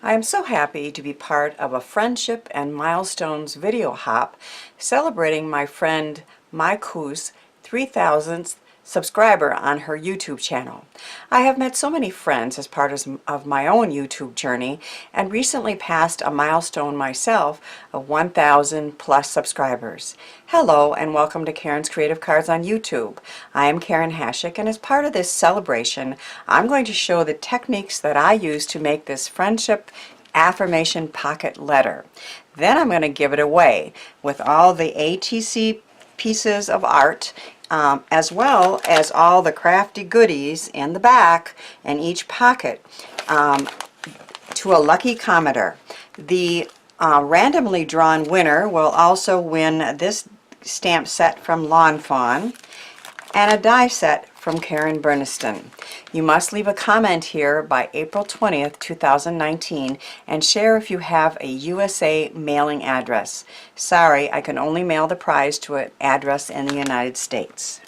I am so happy to be part of a Friendship and Milestones video hop celebrating my friend Maaike's 3,000th subscriber on her YouTube channel. I have met so many friends as part of my own YouTube journey and recently passed a milestone myself of 1,000 plus subscribers. Hello and welcome to Karen's Creative Cards on YouTube. I am Karen Hashik, and as part of this celebration I'm going to show the techniques that I use to make this friendship affirmation pocket letter. Then I'm going to give it away with all the ATC pieces of art as well as all the crafty goodies in the back in each pocket to a lucky commenter. The randomly drawn winner will also win this stamp set from Lawn Fawn and a die set from Karen Burniston. You must leave a comment here by April 20th, 2019 and share if you have a USA mailing address. Sorry, I can only mail the prize to an address in the United States.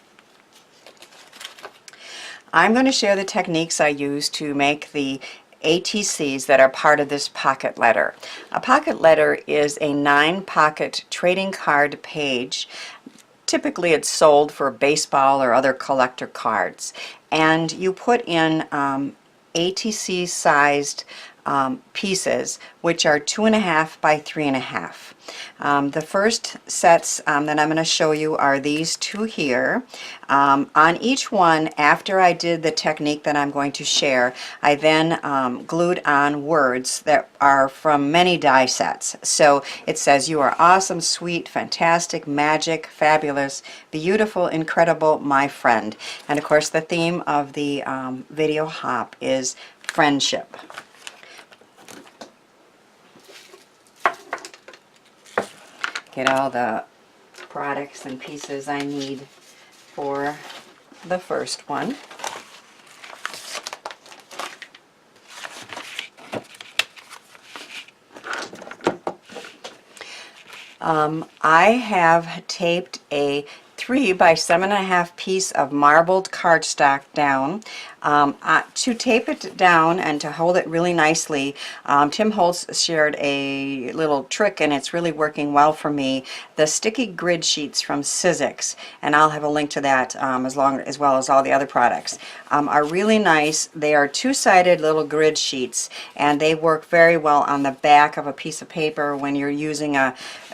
I'm going to share the techniques I use to make the ATCs that are part of this pocket letter. A pocket letter is a 9-pocket trading card page. Typically it's sold for baseball or other collector cards, and you put in ATC sized pieces, which are 2.5 by 3.5. The first sets that I'm going to show you are these two here. On each one, after I did the technique that I'm going to share, I then glued on words that are from many die sets. So it says, "You are awesome, sweet, fantastic, magic, fabulous, beautiful, incredible, my friend." And of course the theme of the video hop is friendship. Get all the products and pieces I need for the first one. I have taped a 3 by 7.5 piece of marbled cardstock down. To tape it down and to hold it really nicely, Tim Holtz shared a little trick, and it's really working well for me. The sticky grid sheets from Sizzix, and I'll have a link to that as well as all the other products, are really nice. They are two-sided little grid sheets, and they work very well on the back of a piece of paper when you're using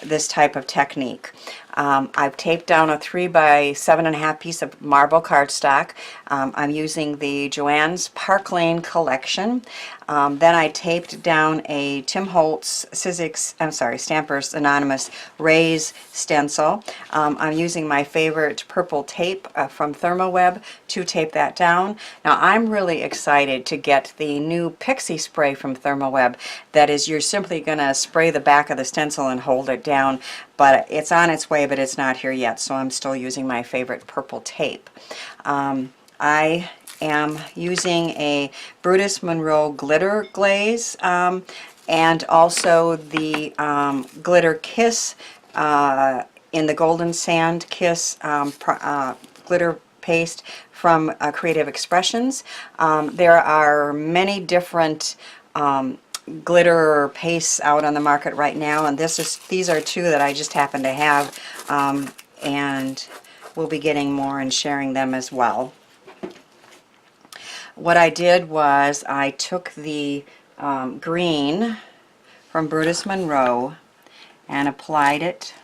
this type of technique. I've taped down a 3 by 7.5 piece of marble cardstock. I'm using the Joann's Park Lane collection. Then I taped down a Tim Holtz Stampers Anonymous Raise stencil. I'm using my favorite purple tape from ThermoWeb to tape that down. Now I'm really excited to get the new Pixie spray from ThermoWeb. That is, you're simply going to spray the back of the stencil and hold it down, but it's on its way, but it's not here yet, so I'm still using my favorite purple tape. I am using a Brutus Monroe glitter glaze and also the Glitter Kiss in the Golden Sand Kiss glitter paste from Creative Expressions. There are many different glitter pastes out on the market right now, and these are two that I just happen to have, and we'll be getting more and sharing them as well. What I did was I took the green from Brutus Monroe and applied it,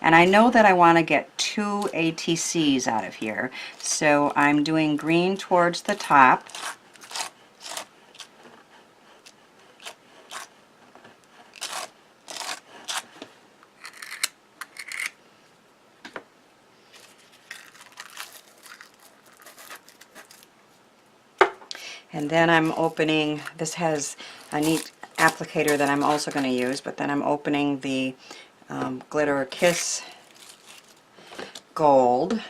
and I know that I want to get 2 ATCs out of here, so I'm doing green towards the top. And then I'm opening, this has a neat applicator that I'm also going to use, but then I'm opening the Glitter Kiss Gold.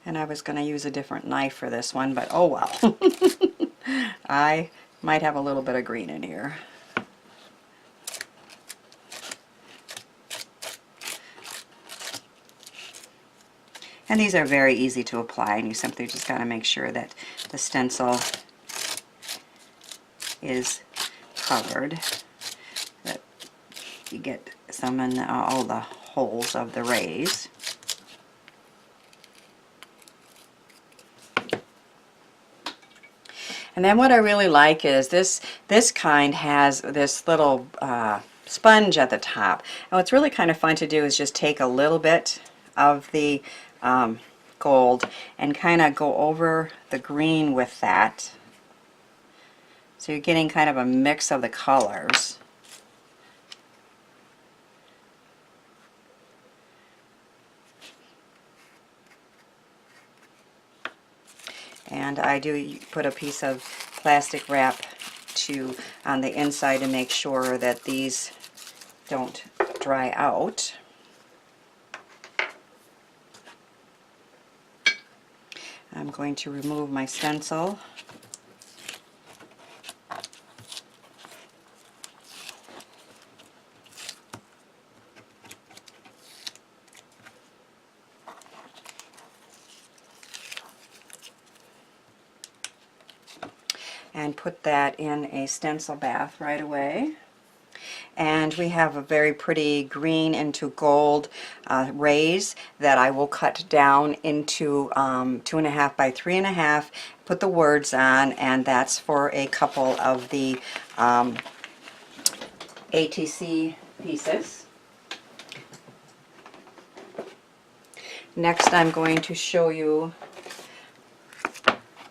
And I was going to use a different knife for this one, but oh well. I might have a little bit of green in here. And these are very easy to apply, and you simply just got to make sure that the stencil is covered, that you get some in all the holes of the rays. And then what I really like is this kind has this little sponge at the top. And what's really kind of fun to do is just take a little bit of the gold and kind of go over the green with that. So you're getting kind of a mix of the colors. And I do put a piece of plastic wrap on the inside to make sure that these don't dry out. I'm going to remove my stencil. And put that in a stencil bath right away. And we have a very pretty green into gold rays that I will cut down into 2.5 by 3.5, put the words on, and that's for a couple of the ATC pieces. Next I'm going to show you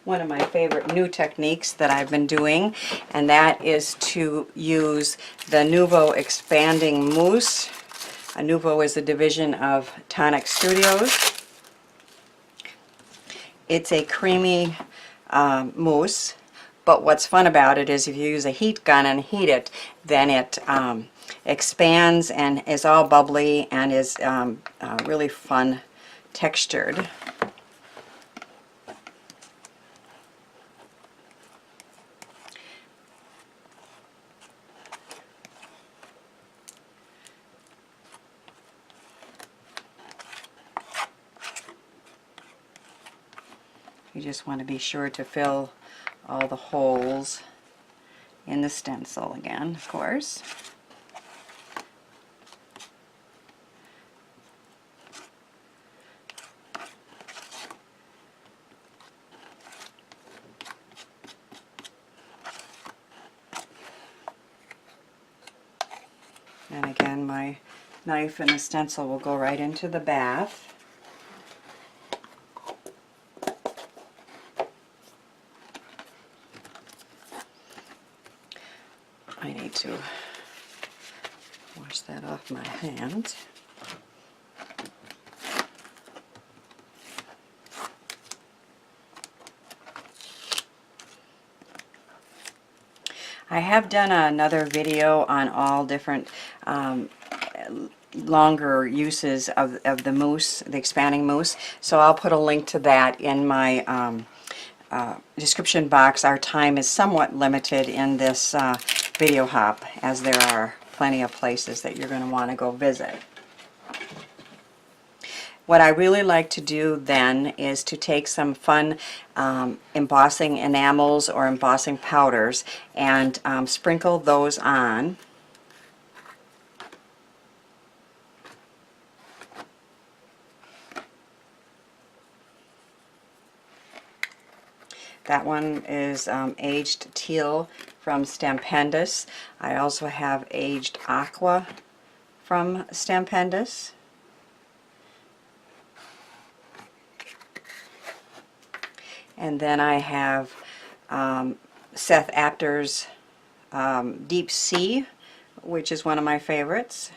one of my favorite new techniques that I've been doing, and that is to use the Nouveau Expanding Mousse. Nouveau is a division of Tonic Studios. It's a creamy mousse, but what's fun about it is if you use a heat gun and heat it, then it expands and is all bubbly and is really fun textured. You just want to be sure to fill all the holes in the stencil again, of course. And again, my knife and the stencil will go right into the bath. I need to wash that off my hand. I have done another video on all different longer uses of the mousse, the expanding mousse, so I'll put a link to that in my description box. Our time is somewhat limited in this video hop, as there are plenty of places that you're going to want to go visit. What I really like to do then is to take some fun embossing enamels or embossing powders and sprinkle those on. That one is aged teal from Stampendous. I also have aged aqua from Stampendous. And then I have Seth Apter's Deep Sea, which is one of my favorites.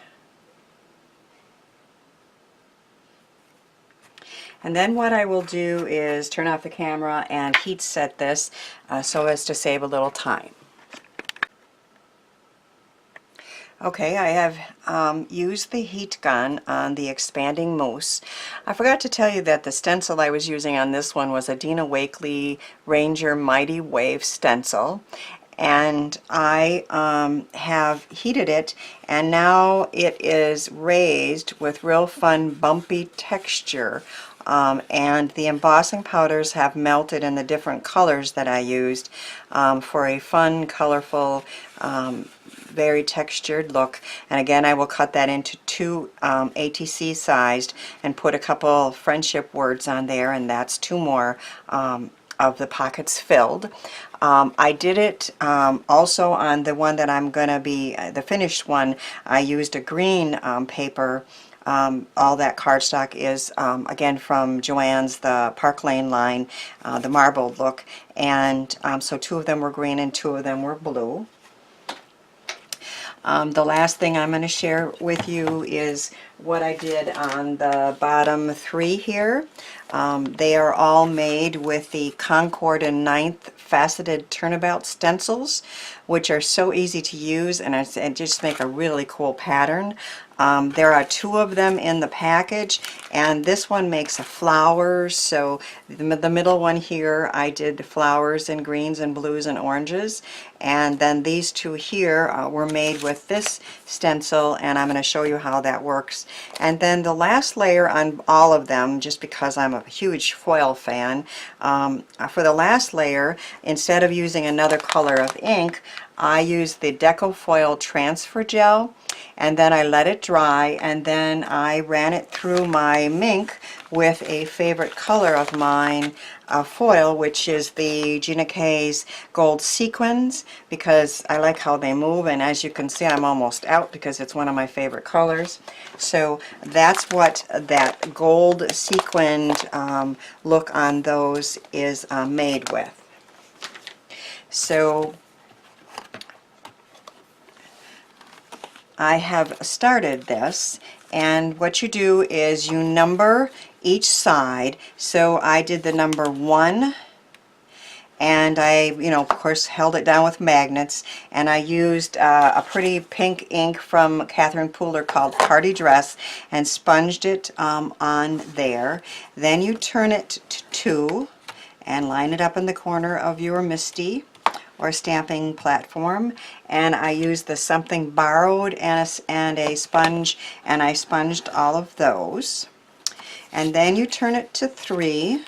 And then what I will do is turn off the camera and heat set this so as to save a little time. Okay, I have used the heat gun on the expanding mousse. I forgot to tell you that the stencil I was using on this one was a Dina Wakley Ranger Mighty Wave stencil, and I have heated it, and now it is raised with real fun bumpy texture and the embossing powders have melted in the different colors that I used for a fun, colorful, very textured look. And again, I will cut that into 2 ATC sized and put a couple friendship words on there, and that's 2 more of the pockets filled. I did it also on the one that I'm going to be, the finished one. I used a green paper. All that cardstock is, again, from Joann's, the Park Lane line, the marbled look. And so 2 of them were green and 2 of them were blue. The last thing I'm going to share with you is what I did on the bottom 3 here. They are all made with the Concord and 9th faceted turnabout stencils, which are so easy to use and just make a really cool pattern. There are 2 of them in the package, and this one makes a flowers. So the middle one here, I did flowers in greens and blues and oranges, and then these 2 here were made with this stencil, and I'm going to show you how that works. And then the last layer on all of them, just because I'm a huge foil fan, for the last layer, instead of using another color of ink, I used the Deco Foil Transfer Gel, and then I let it dry, and then I ran it through my Mink with a favorite color of mine, foil, which is the Gina K's Gold Sequins, because I like how they move, and as you can see, I'm almost out because it's one of my favorite colors. So that's what that gold sequined look on those is made with. So I have started this, and what you do is you number each side. So I did the number 1, and I, of course, held it down with magnets, and I used a pretty pink ink from Catherine Pooler called Party Dress and sponged it on there. Then you turn it to 2 and line it up in the corner of your MISTI or stamping platform, and I used the Something Borrowed and a sponge, and I sponged all of those. And then you turn it to 3,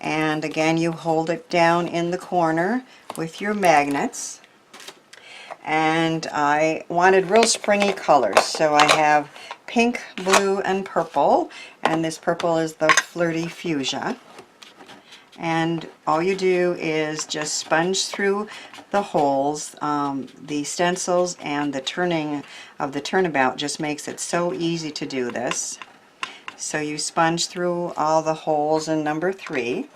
and again you hold it down in the corner with your magnets. And I wanted real springy colors, so I have pink, blue, and purple, and this purple is the Flirty Fuchsia. And all you do is just sponge through the holes. The stencils and the turning of the turnabout just makes it so easy to do this. So you sponge through all the holes in number 3.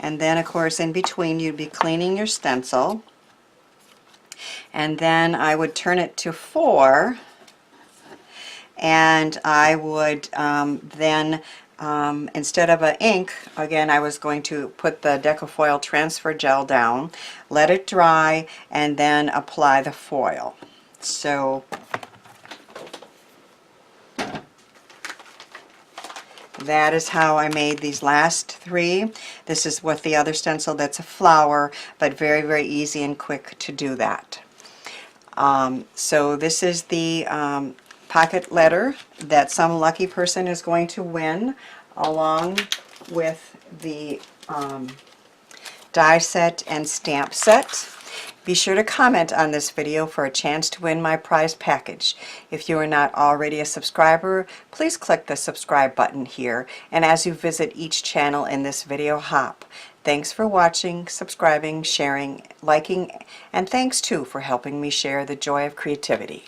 And then, of course, in between you'd be cleaning your stencil. And then I would turn it to 4. And I would then, instead of an ink, again, I was going to put the Deco Foil Transfer Gel down, let it dry, and then apply the foil. So that is how I made these last 3. This is with the other stencil that's a flower, but very, very easy and quick to do that. So this is the pocket letter that some lucky person is going to win, along with the die set and stamp set. Be sure to comment on this video for a chance to win my prize package. If you are not already a subscriber, please click the subscribe button here, and as you visit each channel in this video hop. Thanks for watching, subscribing, sharing, liking, and thanks too for helping me share the joy of creativity.